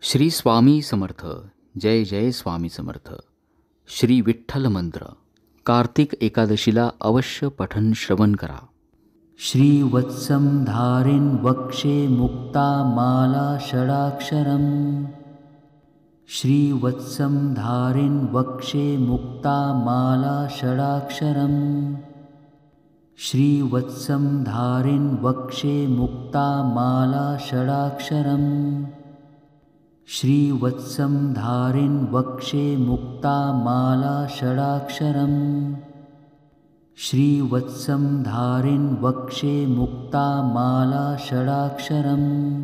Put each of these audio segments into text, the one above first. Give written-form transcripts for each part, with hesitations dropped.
श्री स्वामी समर्थ. जय जय स्वामी समर्थ. श्री विठ्ठल मंत्र कार्तिक एकादशीला अवश्य पठन श्रवण करा. श्रीवत्सं धारिन् वक्षे मुक्ता माला षडाक्षरम्. श्रीवत्सं धारिन् वक्षे मुक्ता माला षडाक्षरम्. श्रीवत्सं धारिन् वक्षे मुक्ता माला षडाक्षरम्. श्रीवत्सं धारिन् वक्षे मुक्ता माला षडाक्षरम्. श्रीवत्सं धारिन् वक्षे मुक्ता माला षडाक्षरम्.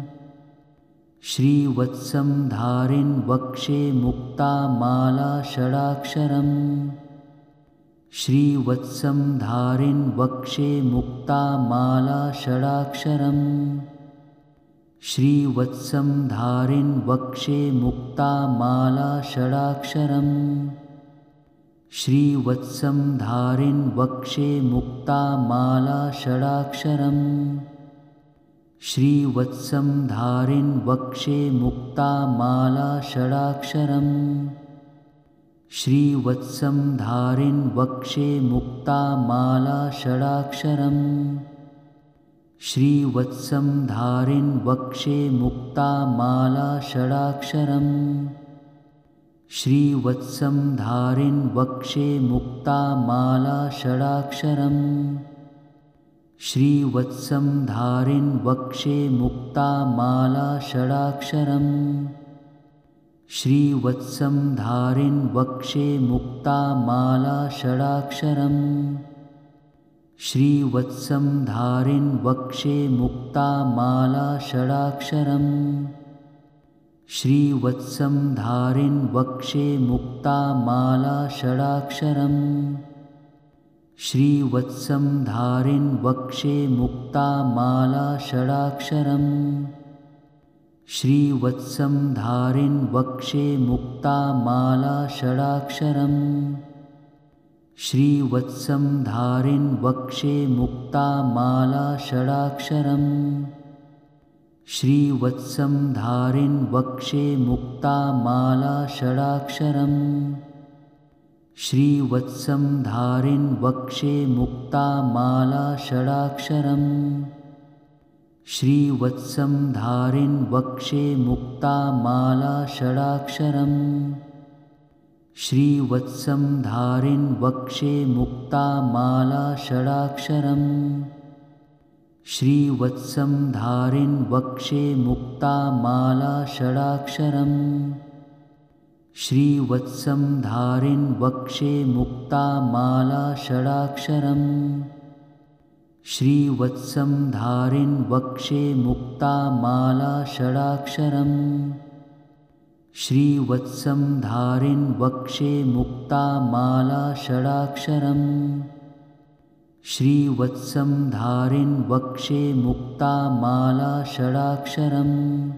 श्रीवत्सं धारिन् वक्षे मुक्ता माला षडाक्षरम्. श्रीवत्सं धारिन् वक्षे मुक्ता माला षडाक्षरम्. श्रीवत्सं धारिन् वक्षे मुक्ता माला षडाक्षरम्. श्रीवत्सं धारिन् वक्षे मुक्ता माला षडाक्षरम्. श्रीवत्सं धारिन् वक्षे मुक्ता माला षडाक्षरम्. श्रीवत्सं धारिन् वक्षे मुक्ता माला षडाक्षरम्. श्रीवत्सं धारिन् वक्षे मुक्ता माला षडाक्षरम्. श्रीवत्सं धारिन् वक्षे मुक्ता माला षडाक्षरम्. श्रीवत्सं धारिन् वक्षे मुक्ता माला षडाक्षरम्. श्रीवत्सं धारिन् वक्षे मुक्ता माला षडाक्षरम्. श्रीवत्सं धारिन् वक्षे मुक्ता माला षडाक्षरम्. श्रीवत्सं धारिन् वक्षे मुक्ता माला षडाक्षरम्. श्रीवत्सं धारिन् वक्षे मुक्ता माला षडाक्षरम्. श्रीवत्सं धारिन् वक्षे मुक्ता माला षडाक्षरम्. श्रीवत्सं धारिन् वक्षे मुक्ता माला षडाक्षरम्. श्रीवत्सं धारिन् वक्षे मुक्ता माला षडाक्षरम्. श्रीवत्सं धारिन् वक्षे मुक्ता माला षडाक्षरम्. श्रीवत्सं धारिन् वक्षे मुक्ता माला षडाक्षरम्. श्रीवत्सं धारिन् वक्षे मुक्ता माला षडाक्षरम्. श्रीवत्सं धारिन् वक्षे मुक्ता माला षडाक्षरम्. श्रीवत्सं धारिन् वक्षे मुक्ता माला षडाक्षरम्. श्रीवत्सं धारिन् वक्षे मुक्ता माला षडाक्षरम्. श्रीवत्सं धारिन् वक्षे मुक्ता माला षडाक्षरम्. श्रीवत्सं धारिन् वक्षे मुक्ता माला षडाक्षरम्.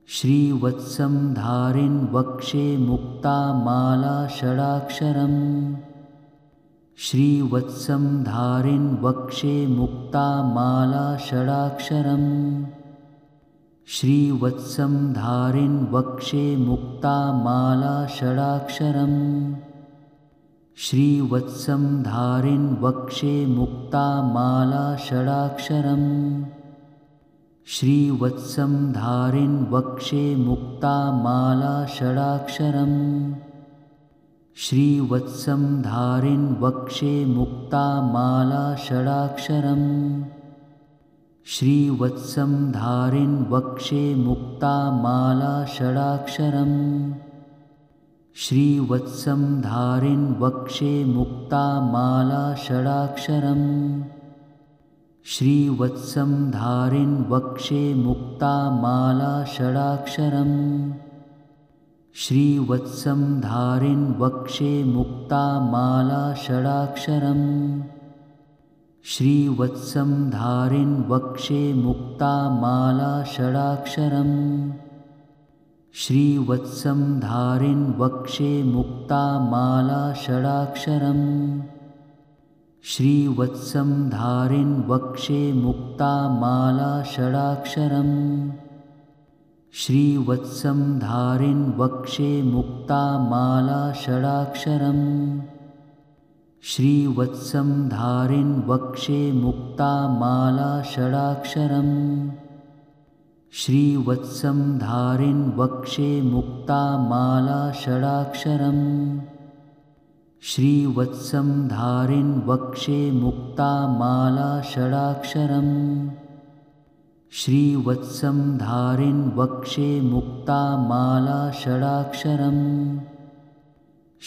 श्रीवत्सं धारिन् वक्षे मुक्ता माला षडाक्षरम्. श्रीवत्सं धारिन् वक्षे मुक्ता माला षडाक्षरम्. श्रीवत्सं धारिन् वक्षे मुक्ता माला षडाक्षरम्. श्रीवत्सं धारिन् वक्षे मुक्ता माला षडाक्षरम्. श्रीवत्सं धारिन् वक्षे मुक्ता माला षडाक्षरम्. श्रीवत्सं धारिन् वक्षे मुक्ता माला षडाक्षरम्. श्रीवत्सं धारिन् वक्षे मुक्ता माला षडाक्षरम्. श्रीवत्सं धारिन् वक्षे मुक्ता माला षडाक्षरम्. श्रीवत्सं धारिन् वक्षे मुक्ता माला षडाक्षरम्. श्रीवत्सं धारिन् वक्षे मुक्ता माला षडाक्षरम्. श्रीवत्सं धारिन् वक्षे मुक्ता माला षडाक्षरम्. श्रीवत्सं धारिन् वक्षे मुक्ता माला षडाक्षरम्. श्रीवत्सं धारिन् वक्षे मुक्ता माला षडाक्षरम्. श्रीवत्सं धारिन् वक्षे मुक्तामाला षडाक्षरम् श्रीवत्सं धारिन् वक्षे मुक्तामाला षडाक्षरम् श्रीवत्सं धारिन् वक्षे मुक्तामाला षडाक्षरम् श्रीवत्सं धारिन् वक्षे मुक्तामाला षडाक्षरम् श्रीवत्सं धारिन् वक्षे मुक्तामाला षडाक्षरम्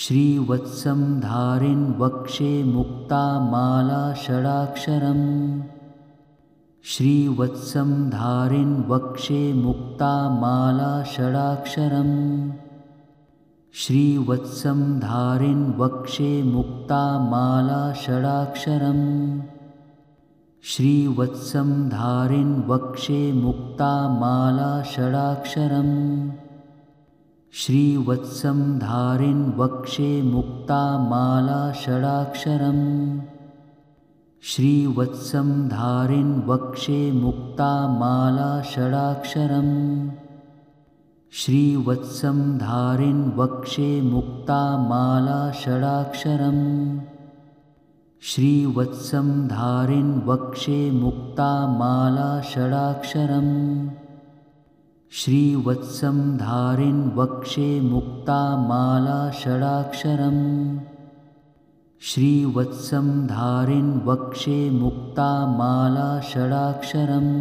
श्रीवत्सं धारिन् वक्षे मुक्तामाला षडाक्षरम् श्रीवत्सं धारिन् वक्षे मुक्तामाला षडाक्षरम् श्रीवत्सं धारिन् वक्षे मुक्तामाला षडाक्षरम् श्रीवत्सं धारिन् वक्षे मुक्तामाला षडाक्षरम् श्रीवत्सं धारिन् वक्षे मुक्तामाला षडाक्षरम् श्रीवत्सं धारिन् वक्षे मुक्तामाला षडाक्षरम् श्रीवत्सं धारिन् वक्षे मुक्तामाला षडाक्षरम् श्रीवत्सं धारिन् वक्षे मुक्तामाला षडाक्षरम् श्रीवत्सं धारिन् वक्षे मुक्तामाला षडाक्षरम् श्रीवत्सं धारिन् वक्षे मुक्तामाला षडाक्षरम्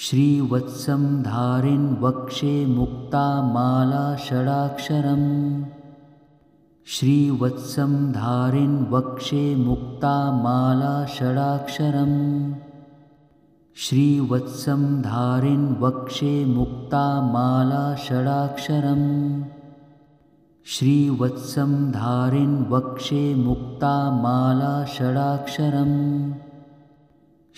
श्रीवत्सं धारिन् वक्षे मुक्तामाला षडाक्षरम् श्रीवत्सं धारिन् वक्षे मुक्तामाला षडाक्षरम् श्रीवत्सं धारिन् वक्षे मुक्तामाला षडाक्षरम् श्रीवत्सं धारिन् वक्षे मुक्तामाला षडाक्षरम्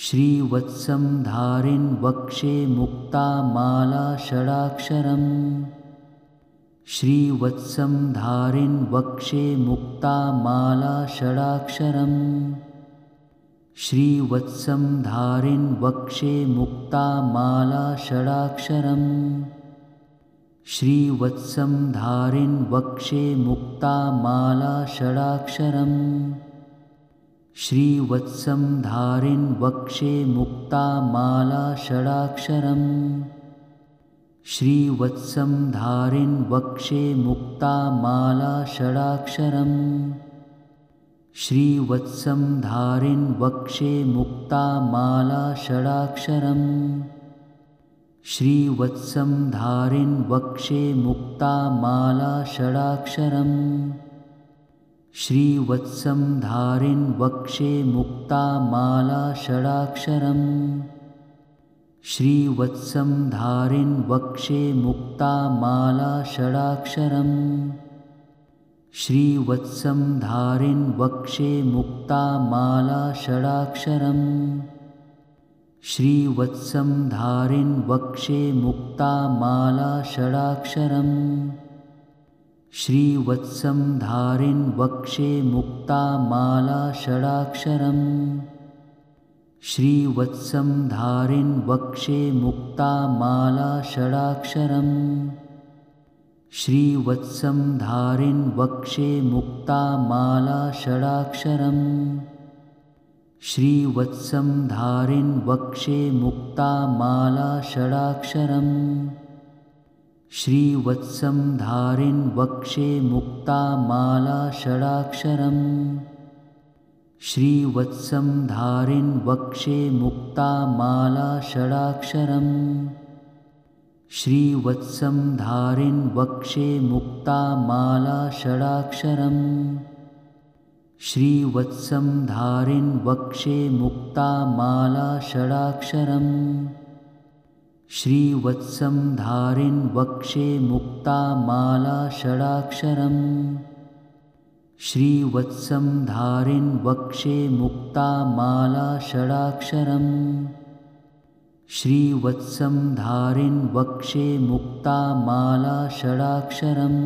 श्रीवत्सं धारिन् वक्षे मुक्तामाला षडाक्षरम् श्रीवत्सं धारिन् वक्षे मुक्तामाला षडाक्षरम् श्रीवत्सं धारिन् वक्षे मुक्तामाला षडाक्षरम् श्रीवत्सं धारिन् वक्षे मुक्तामाला षडाक्षरम् श्रीवत्सं धारिन् वक्षे मुक्तामाला षडाक्षरम् श्रीवत्सं धारिन् वक्षे मुक्तामाला षडाक्षरम् श्रीवत्सं धारिन् वक्षे मुक्तामाला षडाक्षरम् श्रीवत्सं धारिन् वक्षे मुक्तामाला षडाक्षरम् श्रीवत्सं धारिन् वक्षे मुक्तामाला षडाक्षरम् श्रीवत्सं धारिन् वक्षे मुक्तामाला षडाक्षरम् श्रीवत्सं धारिन् वक्षे मुक्तामाला षडाक्षरम् श्रीवत्सं धारिन् वक्षे मुक्तामाला षडाक्षरम् श्रीवत्सं धारिन् वक्षे मुक्तामाला षडाक्षरम् श्रीवत्सं धारिन् वक्षे मुक्तामाला षडाक्षरम् श्रीवत्सं धारिन् वक्षे मुक्तामाला षडाक्षरम् श्रीवत्सं धारिन् वक्षे मुक्तामाला षडाक्षरम् श्रीवत्सं धारिन् वक्षे मुक्तामाला षडाक्षरम् श्रीवत्सं धारिन् वक्षे मुक्तामाला षडाक्षरम् श्रीवत्सं धारिन् वक्षे मुक्तामाला षडाक्षरम् श्रीवत्सं धारिन् वक्षे मुक्तामाला षडाक्षरम् श्रीवत्सं धारिन् वक्षे मुक्तामाला षडाक्षरम् श्रीवत्सं धारिन् वक्षे मुक्तामाला षडाक्षरम् श्रीवत्सं धारिन् वक्षे मुक्तामाला षडाक्षरम्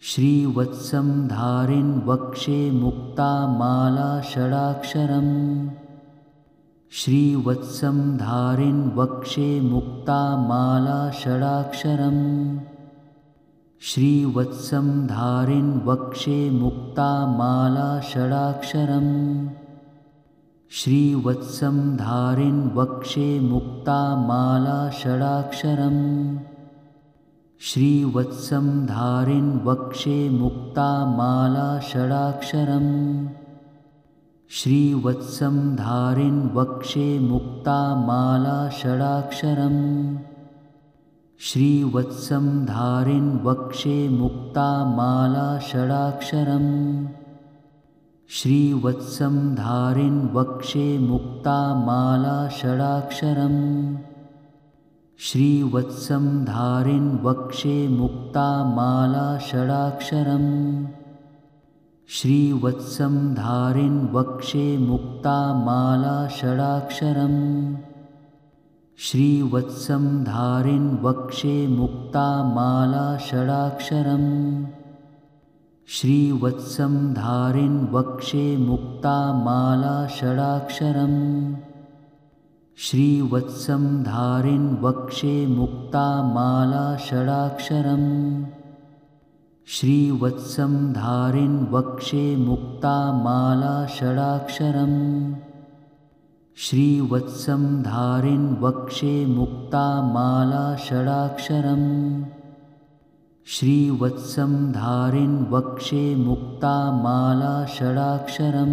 श्रीवत्सं धारिन् वक्षे मुक्तामाला षडाक्षरम् श्रीवत्सं धारिन् वक्षे मुक्तामाला षडाक्षरम् श्रीवत्सं धारिन् वक्षे मुक्तामाला षडाक्षरम् श्रीवत्सं धारिन् वक्षे मुक्तामाला षडाक्षरम् श्रीवत्सं धारिन् वक्षे मुक्तामाला षडाक्षरम् श्रीवत्सं धारिन् वक्षे मुक्तामाला षडाक्षरम् श्रीवत्सं धारिन् वक्षे मुक्तामाला षडाक्षरम् श्रीवत्सं धारिन् वक्षे मुक्तामाला षडाक्षरम् श्रीवत्सं धारिन् वक्षे मुक्तामाला षडाक्षरम् श्रीवत्सं धारिन् वक्षे मुक्तामाला षडाक्षरम् श्रीवत्सं धारिन् वक्षे मुक्तामाला षडाक्षरम् श्रीवत्सं धारिन् वक्षे मुक्तामाला षडाक्षरम् श्रीवत्सं धारिन् वक्षे मुक्तामाला षडाक्षरम् श्रीवत्सं धारिन् वक्षे मुक्तामाला षडाक्षरम् श्रीवत्सं धारिन् वक्षे मुक्तामाला षडाक्षरम् श्रीवत्सं धारिन् वक्षे मुक्तामाला षडाक्षरम् श्रीवत्सं धारिन् वक्षे मुक्तामाला षडाक्षरम् श्रीवत्सं धारिन् वक्षे मुक्तामाला षडाक्षरम् श्रीवत्सं धारिन् वक्षे मुक्तामाला षडाक्षरम् श्रीवत्सं धारिन् वक्षे मुक्तामाला षडाक्षरम् श्रीवत्सं धारिन् वक्षे मुक्तामाला षडाक्षरम् श्रीवत्सं धारिन् वक्षे मुक्तामाला षडाक्षरम् श्रीवत्सं धारिन् वक्षे मुक्तामाला षडाक्षरम् श्रीवत्सं धारिन् वक्षे मुक्तामाला षडाक्षरम्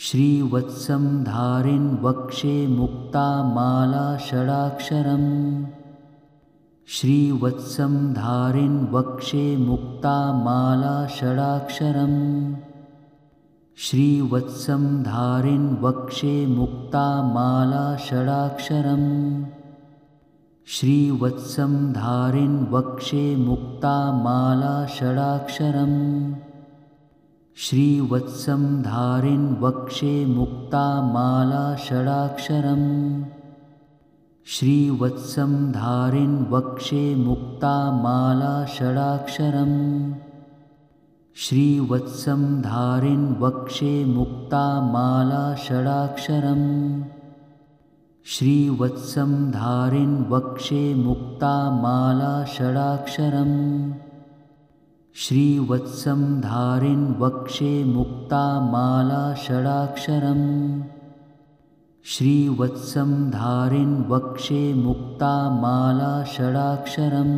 श्रीवत्सं धारिन् वक्षे मुक्तामाला षडाक्षरम् श्रीवत्सं धारिन् वक्षे मुक्तामाला षडाक्षरम् श्रीवत्सं धारिन् वक्षे मुक्तामाला षडाक्षरम् श्रीवत्सं धारिन् वक्षे मुक्तामाला षडाक्षरम् श्रीवत्सं धारिन् वक्षे मुक्तामाला षडाक्षरम् श्रीवत्सं धारिन् वक्षे मुक्तामाला षडाक्षरम् श्रीवत्सं धारिन् वक्षे मुक्तामाला षडाक्षरम् श्रीवत्सं धारिन् वक्षे मुक्तामाला षडाक्षरम् श्रीवत्सं धारिन् वक्षे मुक्तामाला षडाक्षरम् श्रीवत्सं धारिन् वक्षे मुक्तामाला षडाक्षरम् श्रीवत्सं धारिन् वक्षे मुक्तामाला षडाक्षरम् श्रीवत्सं धारिन् वक्षे मुक्तामाला षडाक्षरम् श्रीवत्सं धारिन् वक्षे मुक्तामाला षडाक्षरम् श्रीवत्सं धारिन् वक्षे मुक्तामाला षडाक्षरम् श्रीवत्सं धारिन् वक्षे मुक्तामाला षडाक्षरम् श्रीवत्सं धारिन् वक्षे मुक्तामाला षडाक्षरम् श्रीवत्सं धारिन् वक्षे मुक्तामाला षडाक्षरम् श्रीवत्सं धारिन् वक्षे मुक्तामाला षडाक्षरम् श्रीवत्सं धारिन् वक्षे मुक्तामाला षडाक्षरम् श्रीवत्सं धारिन् वक्षे मुक्तामाला षडाक्षरम्